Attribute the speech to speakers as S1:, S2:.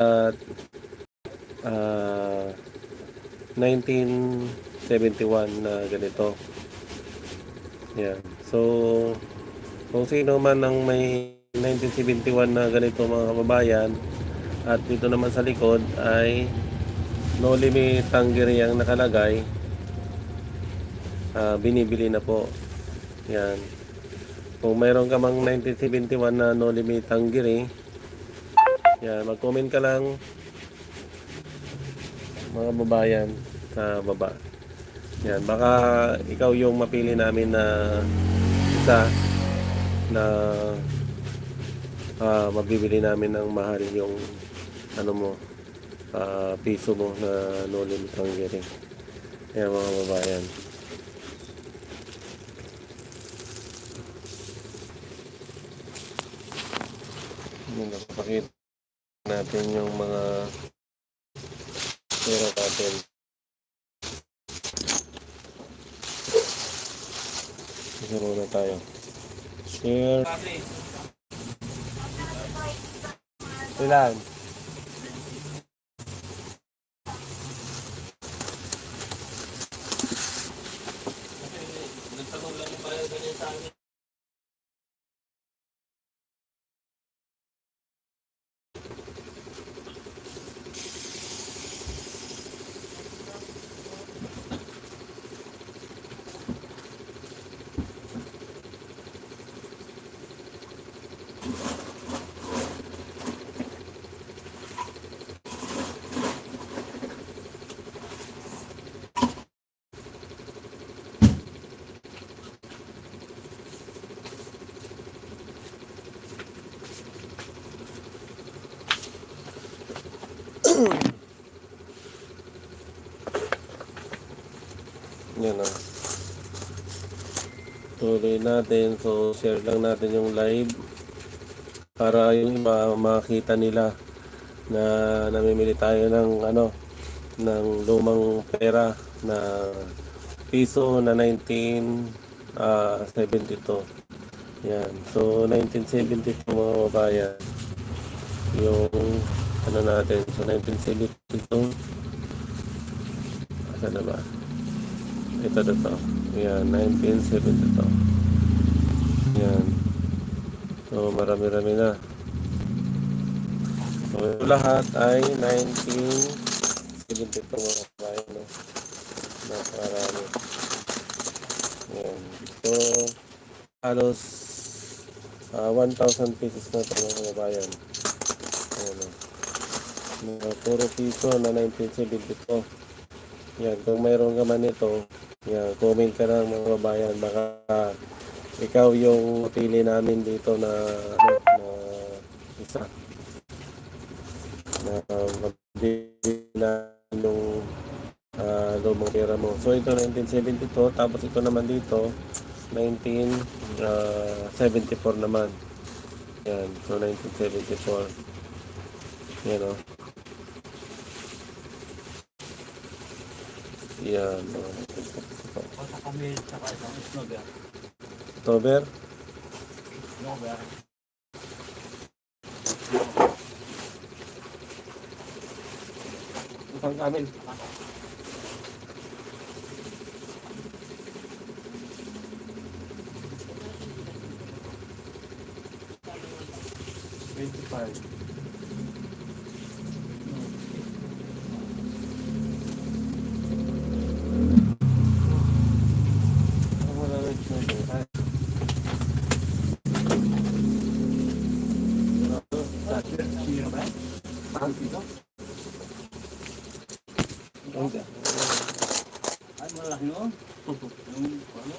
S1: ah, 1971 na ganito. Yan. So, kung sino man ang may 1971 na ganito mga kababayan, at dito naman sa likod ay no limit Tangeray ang nakalagay, binibili na po. Yan. Kung mayroon ka mang 1971 na no limit Tangeray, yan, mag-comment ka lang mga babayan sa baba. Yan, baka ikaw yung mapili namin na isa na mabibili namin ng mahal yung ano mo, piso mo na no limit Tangeray. Yan mga babayan. Yan, napakita natin yung mga pera natin. Share muna tayo. Share. Ilan? Yan o. Tuloy natin. So, share lang natin yung live para yung iba makita nila na namimili tayo ng ng lumang pera na piso na 1972. Yan. So, 1972 mga babayan. Yung natin. So, 1972. Asa na ba? Ito na to. Yan, 1972. Yan. So, marami-rami na. So, ito lahat ay 1972 mga kabayan. No? Nakarami. Yan. So, halos 1,000 pesos na ito mga kabayan. Ayan. Puro piso na 1972. Yan, kung mayroon ka man ito, yan, comment ka lang mga babayan. Baka ikaw yung pili namin dito na isa na magbili na yung lumang pera mo. So ito 1972, tapos ito naman dito 1974 naman. Yan, so 1974. Yan o. Yan. October? Isang kamin.
S2: Ay, malaki yun. Yung ano?